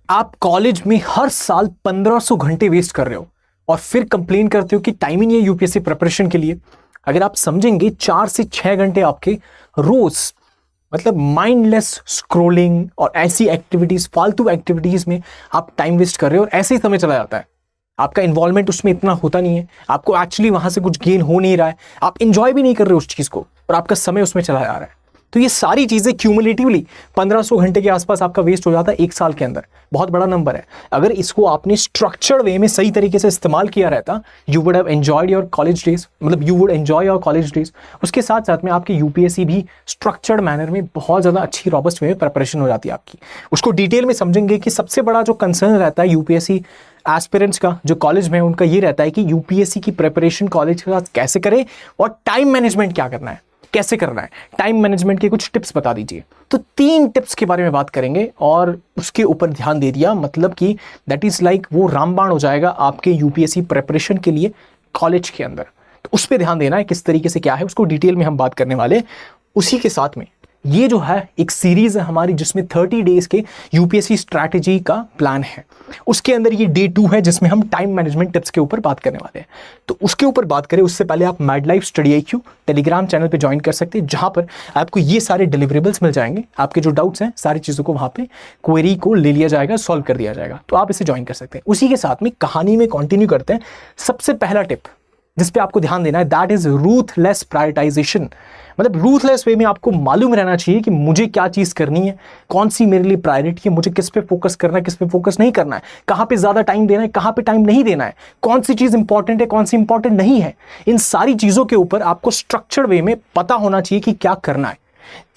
आप कॉलेज में हर साल 1500 घंटे वेस्ट कर रहे हो और फिर कंप्लेन करते हो कि टाइम ही नहीं है यूपीएससी प्रिपरेशन के लिए। अगर आप समझेंगे 4 से 6 घंटे आपके रोज मतलब माइंडलेस स्क्रोलिंग और ऐसी एक्टिविटीज, फालतू एक्टिविटीज में आप टाइम वेस्ट कर रहे हो और ऐसे ही समय चला जाता है। आपका इन्वॉल्वमेंट उसमें इतना होता नहीं है, आपको एक्चुअली वहां से कुछ गेन हो नहीं रहा है, आप इंजॉय भी नहीं कर रहे हो उस चीज को और आपका समय उसमें चला जा रहा है। तो ये सारी चीजें क्यूमुलेटिवली 1500 घंटे के आसपास आपका वेस्ट हो जाता है एक साल के अंदर। बहुत बड़ा नंबर है। अगर इसको आपने स्ट्रक्चर्ड वे में सही तरीके से इस्तेमाल किया रहता, you would have enjoyed your college days, मतलब you would enjoy your college days. उसके साथ साथ में आपकी यूपीएससी भी स्ट्रक्चर्ड मैनर में बहुत ज़्यादा अच्छी रॉबस्ट वे में प्रिपरेशन हो जाती है आपकी। उसको डिटेल में समझेंगे कि सबसे बड़ा जो कंसर्न रहता है यूपीएससी एस्पिरेंट्स का जो कॉलेज में उनका ये रहता है कि यूपीएससी की प्रिपरेशन कॉलेज के साथ कैसे करें और टाइम मैनेजमेंट क्या करना है, कैसे करना है। टाइम मैनेजमेंट के कुछ टिप्स बता दीजिए। तो 3 टिप्स के बारे में बात करेंगे और उसके ऊपर ध्यान दे दिया, मतलब कि दैट इज लाइक वो रामबाण हो जाएगा आपके यूपीएससी प्रिपरेशन के लिए कॉलेज के अंदर। तो उस पर ध्यान देना है, किस तरीके से क्या है उसको डिटेल में हम बात करने वाले। उसी के साथ में ये जो है एक सीरीज है हमारी जिसमें 30 डेज के यूपीएससी स्ट्रैटेजी का प्लान है। उसके अंदर ये डे 2 है जिसमें हम टाइम मैनेजमेंट टिप्स के ऊपर बात करने वाले हैं। तो उसके ऊपर बात करें उससे पहले आप mad life study IQ Telegram channel पे ज्वाइन कर सकते हैं, जहां पर आपको ये सारे डिलीवरेबल्स मिल जाएंगे। आपके जो डाउट्स हैं सारी चीज़ों को वहां पे क्वेरी को ले लिया जाएगा, सॉल्व कर दिया जाएगा। तो आप इसे ज्वाइन कर सकते हैं। उसी के साथ में कहानी में कंटिन्यू करते हैं। सबसे पहला टिप जिस पे आपको ध्यान देना है दैट इज रूथलेस प्रायोरिटाइजेशन। मतलब रूथलेस वे में आपको मालूम रहना चाहिए कि मुझे क्या चीज़ करनी है, कौन सी मेरे लिए प्रायोरिटी है, मुझे किस पे फोकस करना है, किस पे फोकस नहीं करना है, कहाँ पे ज़्यादा टाइम देना है, कहाँ पे टाइम नहीं देना है, कौन सी चीज़ इंपॉर्टेंट है, कौन सी इंपॉर्टेंट नहीं है। इन सारी चीज़ों के ऊपर आपको स्ट्रक्चर्ड वे में पता होना चाहिए कि क्या करना है।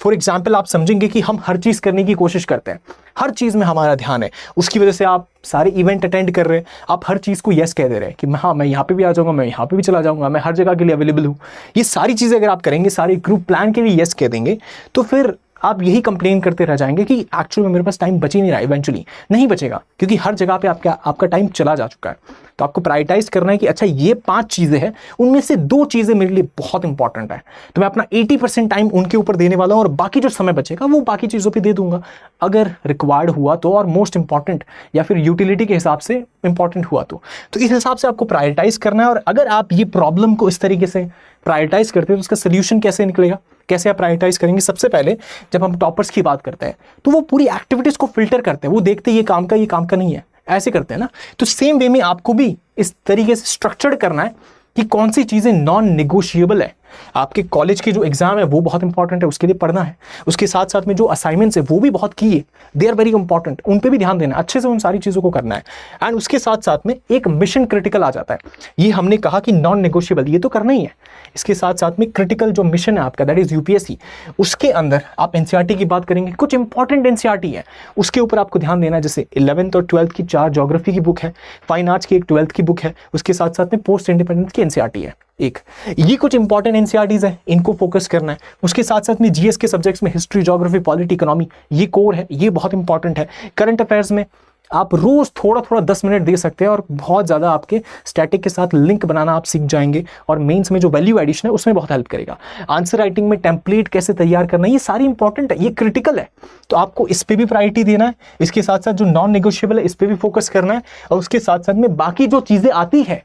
फॉर एग्जाम्पल आप समझेंगे कि हम हर चीज़ करने की कोशिश करते हैं, हर चीज़ में हमारा ध्यान है, उसकी वजह से आप सारे इवेंट अटेंड कर रहे हैं, आप हर चीज़ को यस कह दे रहे हैं कि हाँ मैं यहाँ पे भी आ जाऊँगा, मैं यहाँ पे भी चला जाऊँगा, मैं हर जगह के लिए अवेलेबल हूँ। ये सारी चीज़ें अगर आप करेंगे, सारे ग्रुप प्लान के लिए यस कह देंगे, तो फिर आप यही कंप्लेन करते रह जाएंगे कि एक्चुअली में मेरे पास टाइम बच ही नहीं रहा। इवेंचुअली नहीं बचेगा क्योंकि हर जगह पे आपका टाइम चला जा चुका है। तो आपको प्रायोरिटाइज करना है कि अच्छा ये 5 चीज़ें हैं, उनमें से 2 चीज़ें मेरे लिए बहुत इंपॉर्टेंट है, तो मैं अपना 80% टाइम उनके ऊपर देने वाला हूँ और बाकी जो समय बचेगा वो बाकी चीज़ों पे दे दूंगा अगर रिक्वायर्ड हुआ तो, और मोस्ट इंपॉर्टेंट या फिर यूटिलिटी के हिसाब से इंपॉर्टेंट हुआ तो इस हिसाब से आपको प्रायोरिटाइज करना है। और अगर आप ये प्रॉब्लम को इस तरीके से प्रायोरिटाइज करते हैं तो उसका सोल्यूशन कैसे निकलेगा, कैसे आप प्रायोरिटाइज करेंगे। सबसे पहले जब हम टॉपर्स की बात करते हैं तो वो पूरी एक्टिविटीज को फिल्टर करते हैं, वो देखते हैं ये काम का नहीं है, ऐसे करते हैं ना। तो सेम वे में आपको भी इस तरीके से स्ट्रक्चर्ड करना है कि कौन सी चीज़ें नॉन नेगोशिएबल है। आपके कॉलेज के जो एग्जाम है वो बहुत इंपॉर्टेंट है, उसके लिए पढ़ना है। उसके साथ साथ में जो असाइनमेंट्स है वो भी बहुत की है, दे आर वेरी इंपॉर्टेंट, उन पे भी ध्यान देना है, अच्छे से उन सारी चीज़ों को करना है। एंड उसके साथ साथ में एक मिशन क्रिटिकल आ जाता है। ये हमने कहा कि नॉन नेगोशिएबल, ये तो करना ही है। इसके साथ साथ में क्रिटिकल जो मिशन है आपका दैट इज यूपीएससी, उसके अंदर आप एनसीईआरटी की बात करेंगे, कुछ इंपॉर्टेंट एनसीईआरटी है उसके ऊपर आपको ध्यान देना है। जैसे 11th और 12th की 4 ज्योग्राफी की बुक है, फाइन आर्ट्स की एक 12th की बुक है, उसके साथ साथ में पोस्ट इंडिपेंडेंस की एनसीईआरटी है एक। ये कुछ इंपॉर्टेंट एनसीईआरटीज है, इनको फोकस करना है। उसके साथ साथ में जीएस के सब्जेक्ट्स में हिस्ट्री, ज्योग्राफी, पॉलिटी, इकोनॉमी, ये कोर है, ये बहुत इंपॉर्टेंट है। करंट अफेयर्स में आप रोज थोड़ा थोड़ा 10 मिनट दे सकते हैं और बहुत ज़्यादा आपके स्टैटिक के साथ लिंक बनाना आप सीख जाएंगे और मेंस में जो वैल्यू एडिशन है उसमें बहुत हेल्प करेगा। आंसर राइटिंग में टेम्पलेट कैसे तैयार करना है, ये सारी इंपॉर्टेंट है, ये क्रिटिकल है, तो आपको इस पर भी प्रायोरिटी देना है। इसके साथ साथ जो नॉन नेगोशिएबल है इस पर भी फोकस करना है। और उसके साथ साथ में बाकी जो चीज़ें आती है,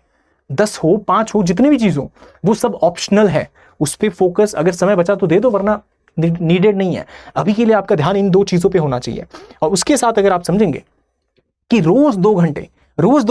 10 हो 5 हो जितनी भी चीज़ हो, वो सब ऑप्शनल है, उस पर फोकस अगर समय बचा तो दे दो, वरना नीडेड नहीं है। अभी के लिए आपका ध्यान इन 2 चीज़ों पे होना चाहिए। और उसके साथ अगर आप समझेंगे कि रोज 2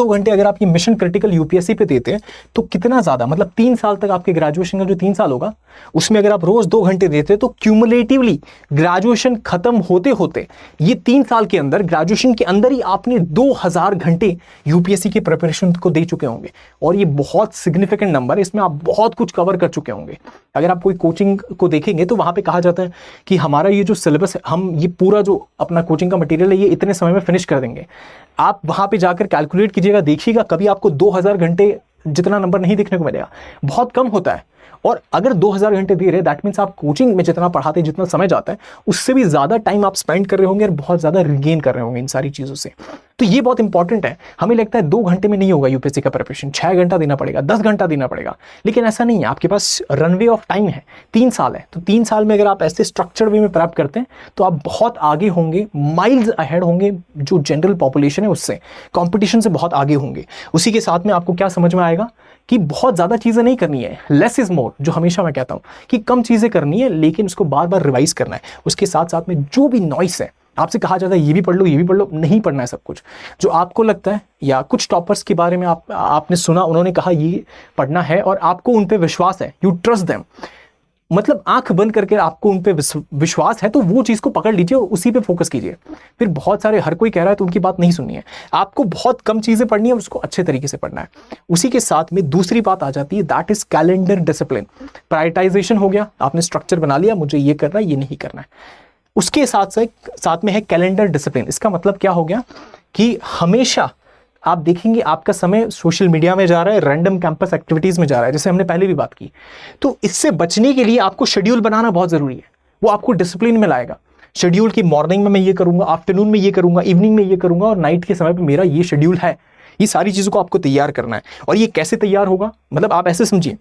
घंटे अगर आप ये मिशन क्रिटिकल यूपीएससी पे देते हैं तो कितना ज्यादा, मतलब 3 साल तक आपके ग्रेजुएशन का जो 3 साल होगा उसमें अगर आप रोज 2 घंटे देते हैं तो क्यूमुलेटिवली ग्रेजुएशन खत्म होते होते ये 3 साल के अंदर, ग्रेजुएशन के अंदर ही आपने 2000 घंटे यूपीएससी के प्रिपरेशन को दे चुके होंगे। और ये बहुत सिग्निफिकेंट नंबर है, इसमें आप बहुत कुछ कवर कर चुके होंगे। अगर आप कोई कोचिंग को देखेंगे तो वहां पे कहा जाता है कि हमारा ये जो सिलेबस है, हम ये पूरा जो अपना कोचिंग का मटेरियल है ये इतने समय में फिनिश कर देंगे। आप वहां पे जाकर कैलकुलेट कीजिएगा, देखिएगा कभी आपको 2000 घंटे जितना नंबर नहीं देखने को मिलेगा, बहुत कम होता है। और अगर 2000 घंटे दे रहे दैट मीन्स आप कोचिंग में जितना पढ़ाते हैं, जितना समय जाता है, उससे भी ज़्यादा टाइम आप स्पेंड कर रहे होंगे और बहुत ज़्यादा रिगेन कर रहे होंगे इन सारी चीज़ों से। तो ये बहुत इंपॉर्टेंट है। हमें लगता है 2 घंटे में नहीं होगा यूपीएससी का प्रिपरेशन, 6 घंटा देना पड़ेगा, 10 घंटा देना पड़ेगा, लेकिन ऐसा नहीं है। आपके पास रनवे ऑफ टाइम है, 3 साल है। तो 3 साल में अगर आप ऐसे स्ट्रक्चर्ड वे में प्रेप करते हैं तो आप बहुत आगे होंगे, माइल्स अहेड होंगे जो जनरल पॉपुलेशन है उससे, कॉम्पिटिशन से बहुत आगे होंगे। उसी के साथ में आपको क्या समझ में आएगा कि बहुत ज़्यादा चीज़ें नहीं करनी है, लेस इज मोर, जो हमेशा मैं कहता हूँ कि कम चीज़ें करनी है लेकिन उसको बार बार रिवाइज करना है। उसके साथ साथ में जो भी नॉइस है, आपसे कहा जाता है ये भी पढ़ लो, ये भी पढ़ लो, नहीं पढ़ना है सब कुछ। जो आपको लगता है या कुछ टॉपर्स के बारे में आपने सुना, उन्होंने कहा ये पढ़ना है और आपको उन पे विश्वास है, यू ट्रस्ट देम, मतलब आंख बंद करके आपको उन पे विश्वास है, तो वो चीज़ को पकड़ लीजिए और उसी पे फोकस कीजिए। फिर बहुत सारे हर कोई कह रहा है तो उनकी बात नहीं सुननी है, आपको बहुत कम चीज़ें पढ़नी है, उसको अच्छे तरीके से पढ़ना है। उसी के साथ में दूसरी बात आ जाती है, that is calendar discipline. Prioritisation हो गया, आपने स्ट्रक्चर बना लिया, मुझे ये करना है, ये नहीं करना है। उसके साथ में है कैलेंडर डिसिप्लिन। इसका मतलब क्या हो गया कि हमेशा आप देखेंगे आपका समय सोशल मीडिया में जा रहा है, रैंडम कैंपस एक्टिविटीज़ में जा रहा है, जैसे हमने पहले भी बात की। तो इससे बचने के लिए आपको शेड्यूल बनाना बहुत ज़रूरी है, वो आपको डिसिप्लिन में लाएगा। शेड्यूल की मॉर्निंग में मैं ये करूँगा, आफ्टरनून में ये करूँगा, इवनिंग में ये करूँगा और नाइट के समय पर मेरा ये शेड्यूल है। ये सारी चीज़ों को आपको तैयार करना है। और ये कैसे तैयार होगा, मतलब आप ऐसे समझिए,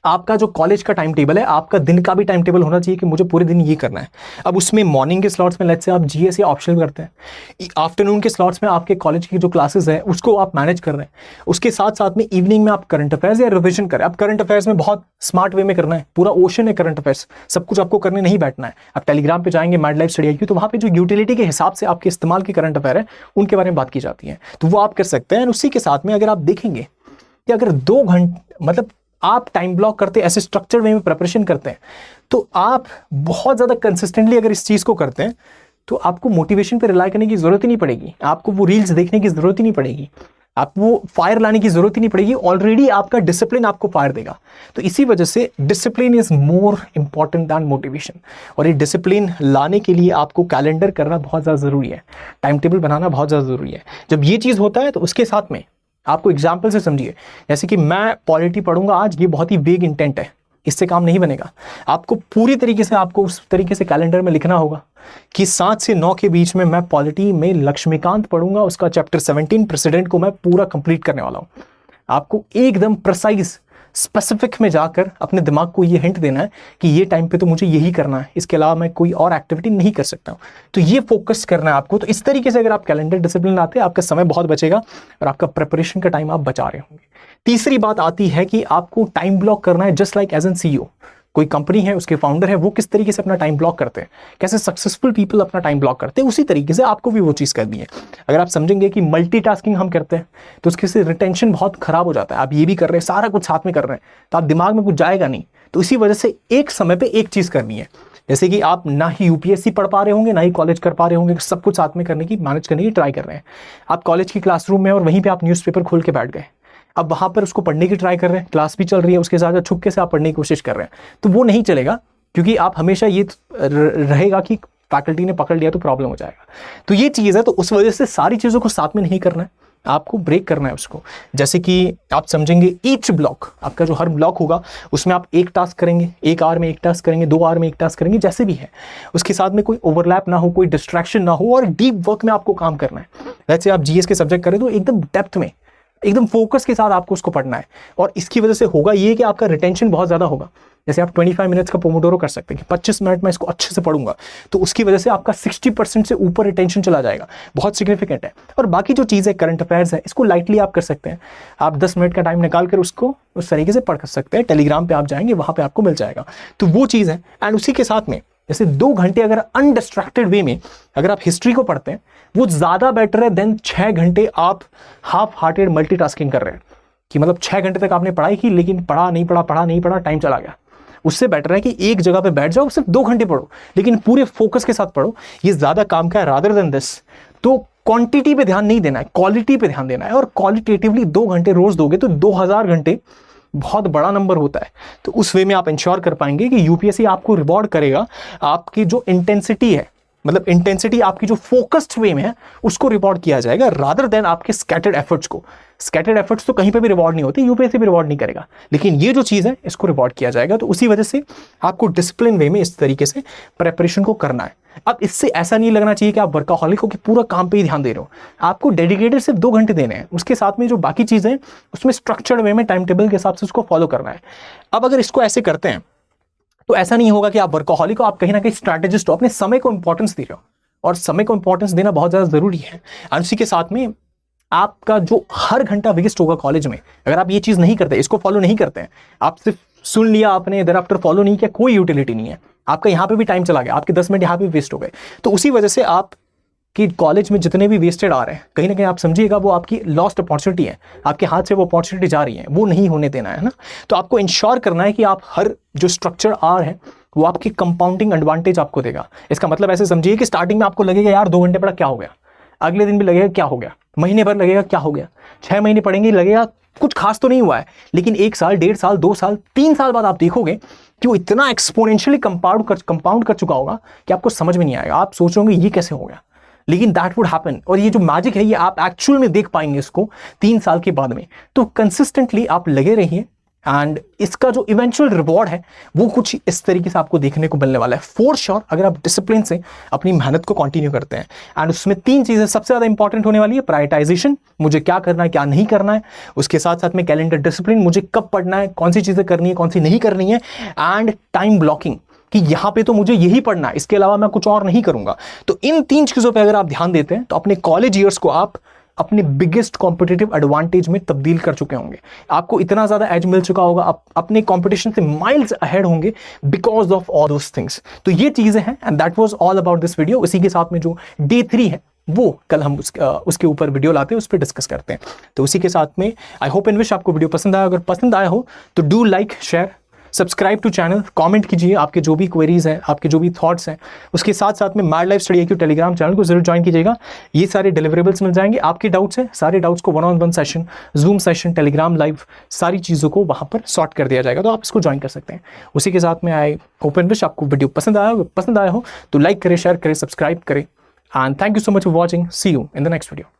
आपका जो कॉलेज का टाइम टेबल है, आपका दिन का भी टाइम टेबल होना चाहिए कि मुझे पूरे दिन ये करना है। अब उसमें मॉर्निंग के स्लॉट्स में लेट्स से आप जीएस या ऑप्शनल करते हैं, आफ्टरनून के स्लॉट्स में आपके कॉलेज की जो क्लासेस है उसको आप मैनेज कर रहे हैं। उसके साथ साथ में इवनिंग में आप करंट अफेयर्स या रिविजन करें। अब करंट अफेयर्स में बहुत स्मार्ट वे में करना है, पूरा ओशन है करंट अफेयर्स, सब कुछ आपको करने नहीं बैठना है। आप टेलीग्राम पे जाएंगे मैड लाइफ स्टडी IQ, तो वहाँ पे जो यूटिलिटी के हिसाब से आपके इस्तेमाल के करंट अफेयर है उनके बारे में बात की जाती है, तो वो आप कर सकते हैं। उसी के साथ में अगर आप देखेंगे कि अगर 2 घंटे मतलब आप टाइम ब्लॉक करते, ऐसे स्ट्रक्चर वे में प्रिपरेशन करते हैं, तो आप बहुत ज़्यादा कंसिस्टेंटली अगर इस चीज़ को करते हैं तो आपको मोटिवेशन पे रिलाई करने की ज़रूरत ही नहीं पड़ेगी, आपको वो रील्स देखने की ज़रूरत ही नहीं पड़ेगी, आपको वो फायर लाने की ज़रूरत ही नहीं पड़ेगी। ऑलरेडी आपका डिसिप्लिन आपको फायर देगा। तो इसी वजह से discipline is more important than motivation. और ये डिसिप्लिन लाने के लिए आपको कैलेंडर करना बहुत ज़्यादा ज़रूरी है, टाइम टेबल बनाना बहुत ज़्यादा ज़रूरी है। जब ये चीज़ होता है तो उसके साथ में आपको एग्जाम्पल से समझिए, जैसे कि मैं पॉलिटी पढ़ूंगा आज, ये बहुत ही वेग इंटेंट है, इससे काम नहीं बनेगा। आपको पूरी तरीके से आपको उस तरीके से कैलेंडर में लिखना होगा कि 7 से 9 के बीच में मैं पॉलिटी में लक्ष्मीकांत पढ़ूंगा, उसका चैप्टर 17 प्रेसिडेंट को मैं पूरा कंप्लीट करने वाला हूँ। आपको एकदम प्रिसाइज स्पेसिफिक में जाकर अपने दिमाग को ये हिंट देना है कि ये टाइम पे तो मुझे यही करना है, इसके अलावा मैं कोई और एक्टिविटी नहीं कर सकता हूँ। तो ये फोकस करना है आपको। तो इस तरीके से अगर आप कैलेंडर डिसिप्लिन लाते हैं, आपका समय बहुत बचेगा और आपका प्रिपरेशन का टाइम आप बचा रहे होंगे। तीसरी बात आती है कि आपको टाइम ब्लॉक करना है, just like as an CEO। कोई कंपनी है, उसके फाउंडर है, वो किस तरीके से अपना टाइम ब्लॉक करते हैं, कैसे सक्सेसफुल पीपल अपना टाइम ब्लॉक करते हैं, उसी तरीके से आपको भी वो चीज़ करनी है। अगर आप समझेंगे कि मल्टीटास्किंग हम करते हैं तो उसके से रिटेंशन बहुत खराब हो जाता है। आप ये भी कर रहे हैं, सारा कुछ साथ में कर रहे हैं, तो आप दिमाग में कुछ जाएगा नहीं। तो इसी वजह से एक समय पे एक चीज़ करनी है। जैसे कि आप ना ही UPSC पढ़ पा रहे होंगे, ना ही कॉलेज कर पा रहे होंगे, सब कुछ साथ में करने की, मैनेज करने की ट्राई कर रहे हैं। आप कॉलेज की क्लासरूम में और वहीं पर आप न्यूज़पेपर खोल के बैठ गए, अब वहाँ पर उसको पढ़ने की ट्राई कर रहे हैं, क्लास भी चल रही है, उसके साथ छुपके से आप पढ़ने की कोशिश कर रहे हैं, तो वो नहीं चलेगा, क्योंकि आप हमेशा ये रहेगा कि फैकल्टी ने पकड़ लिया तो प्रॉब्लम हो जाएगा। तो ये चीज़ है, तो उस वजह से सारी चीज़ों को साथ में नहीं करना है, आपको ब्रेक करना है उसको। जैसे कि आप समझेंगे ईच ब्लॉक, आपका जो हर ब्लॉक होगा उसमें आप एक टास्क करेंगे, 1 आवर में एक टास्क करेंगे, 2 आवर में एक टास्क करेंगे, जैसे भी है। उसके साथ में कोई ओवरलैप ना हो, कोई डिस्ट्रैक्शन ना हो, और डीप वर्क में आपको काम करना है। जैसे आप GS के सब्जेक्ट करें तो एकदम डेप्थ में, एकदम फोकस के साथ आपको उसको पढ़ना है। और इसकी वजह से होगा ये कि आपका रिटेंशन बहुत ज़्यादा होगा। जैसे आप 25 मिनट्स का पोमोडोरो कर सकते हैं कि 25 मिनट में इसको अच्छे से पढ़ूंगा, तो उसकी वजह से आपका 60% से ऊपर रिटेंशन चला जाएगा, बहुत सिग्निफिकेंट है। और बाकी जो चीज़ है करंट अफेयर्स है, इसको लाइटली आप कर सकते हैं। आप 10 मिनट का टाइम निकाल कर उसको उस तरीके से पढ़ सकते हैं। टेलीग्राम पर आप जाएंगे, वहाँ पर आपको मिल जाएगा। तो वो चीज़ है। एंड उसी के साथ में जैसे 2 घंटे अगर अनडिस्ट्रैक्टेड वे में अगर आप हिस्ट्री को पढ़ते हैं, वो ज़्यादा बेटर है देन 6 घंटे आप हाफ हार्टेड मल्टीटास्किंग कर रहे हैं, कि मतलब 6 घंटे तक आपने पढ़ाई की लेकिन पढ़ा नहीं पढ़ा, टाइम चला गया। उससे बेटर है कि एक जगह पे बैठ जाओ, सिर्फ 2 घंटे पढ़ो, लेकिन पूरे फोकस के साथ पढ़ो। ये ज़्यादा काम का है रादर देन दिस। तो क्वांटिटी पे ध्यान नहीं देना है, क्वालिटी पे ध्यान देना है। और क्वालिटेटिवली 2 घंटे रोज दोगे तो 2000 घंटे बहुत बड़ा नंबर होता है। तो उस वे में आप इंश्योर कर पाएंगे कि UPSC आपको रिवॉर्ड करेगा, आपकी जो इंटेंसिटी है, मतलब इंटेंसिटी आपकी जो फोकस्ड वे में है, उसको रिवॉर्ड किया जाएगा रादर देन आपके स्कैटर्ड एफर्ट्स को। स्कैटर्ड एफर्ट्स तो कहीं पे भी रिवॉर्ड नहीं होते, UPSC भी रिवॉर्ड नहीं करेगा, लेकिन ये जो चीज़ है इसको रिवॉर्ड किया जाएगा। तो उसी वजह से आपको डिसिप्लिन वे में इस तरीके से प्रेपरेशन को करना है। अब इससे ऐसा नहीं लगना चाहिए कि आप वर्काहॉलिक हो कि पूरा काम पे ही ध्यान दे रहे हो। आपको डेडिकेटेड सिर्फ 2 घंटे देने हैं, उसके साथ में जो बाकी चीज़ें हैं उसमें स्ट्रक्चर्ड वे में टाइम टेबल के हिसाब से उसको फॉलो करना है। अब अगर इसको ऐसे करते हैं तो ऐसा नहीं होगा कि आप वर्काहॉलिक हो, आप कहीं ना कहीं स्ट्रैटेजिस्ट हो, अपने समय को इंपॉर्टेंस दे रहे हो, और समय को इंपॉर्टेंस देना बहुत ज़्यादा ज़रूरी है। और उसी के साथ में आपका जो हर घंटा वेस्ट होगा कॉलेज में, अगर आप ये चीज़ नहीं करते, इसको फॉलो नहीं करते हैं, आप सिर्फ सुन लिया आपने, इधर आफ्टर फॉलो नहीं किया, कोई यूटिलिटी नहीं है। आपका यहाँ पे भी टाइम चला गया, आपके 10 मिनट यहाँ पे वेस्ट हो गए। तो उसी वजह से आप कि कॉलेज में जितने भी वेस्टेड आ रहे हैं, कहीं ना कहीं आप समझिएगा वो आपकी लॉस्ट अपॉर्चुनिटी है, आपके हाथ से वो अपॉर्चुनिटी जा रही है, वो नहीं होने देना है ना। तो आपको इंश्योर करना है कि आप हर जो स्ट्रक्चर आ रहे हैं वो आपकी कंपाउंडिंग एडवांटेज आपको देगा। इसका मतलब ऐसे समझिए कि स्टार्टिंग में आपको लगेगा यार 2 घंटे पढ़ा क्या हो गया, अगले दिन भी लगेगा क्या हो गया, महीने भर लगेगा क्या हो गया, 6 महीने पढ़ेंगे लगेगा कुछ खास तो नहीं हुआ है, लेकिन 1 साल, 1.5 साल, 2 साल, 3 साल बाद आप देखोगे कि वो इतना एक्सपोनेंशियली कंपाउंड कर चुका होगा कि आपको समझ में नहीं आएगा। आप सोचोगे ये कैसे हो गया, लेकिन दैट वुड हैपन। और ये जो मैजिक है ये आप एक्चुअल में देख पाएंगे इसको 3 साल के बाद में। तो कंसिस्टेंटली आप लगे रहिए एंड इसका जो इवेंचुअल रिवॉर्ड है वो कुछ इस तरीके से आपको देखने को मिलने वाला है फॉर श्योर, अगर आप डिसिप्लिन से अपनी मेहनत को कंटिन्यू करते हैं। एंड उसमें 3 चीज़ें सबसे ज़्यादा इंपॉर्टेंट होने वाली है। प्रायोरिटाइजेशन, मुझे क्या करना है क्या नहीं करना है, उसके साथ साथ में कैलेंडर डिसिप्लिन, मुझे कब पढ़ना है, कौन सी चीज़ें करनी है कौन सी नहीं करनी है, एंड टाइम ब्लॉकिंग कि यहाँ पे तो मुझे यही पढ़ना है, इसके अलावा मैं कुछ और नहीं करूँगा। तो इन 3 चीज़ों पे अगर आप ध्यान देते हैं तो अपने कॉलेज ईयर्स को आप अपने बिगेस्ट कॉम्पिटिटिव एडवांटेज में तब्दील कर चुके होंगे। आपको इतना ज़्यादा एज मिल चुका होगा, आप अपने कॉम्पिटिशन से माइल्स अहेड होंगे because of all those things. तो ये चीज़ें हैं and that was all about this video. इसी के साथ में जो डे 3 है वो कल हम उसके ऊपर वीडियो लाते हैं, उस पर डिस्कस करते हैं। तो उसी के साथ में आई होप एंड विश आपको वीडियो पसंद आया। अगर पसंद आया हो तो do like, share, subscribe to channel, comment कीजिए आपके जो भी क्वेरीज हैं, आपके जो भी थॉट्स हैं। उसके साथ साथ में mad life study IQ Telegram channel को जरूर ज्वाइन कीजिएगा। ये सारे डिलीवरेबल्स मिल जाएंगे। आपके डाउट्स हैं, सारे डाउट्स को 1-on-1 session, zoom session, Telegram live, सारी चीज़ों को वहाँ पर सॉर्ट कर दिया जाएगा, तो आप इसको ज्वाइन कर सकते हैं। उसी के साथ में आई होप एंड विश आपको वीडियो पसंद आया हो तो लाइक करें, शेयर करें, सब्सक्राइब करें। And thank you so much for watching. See you in the next video.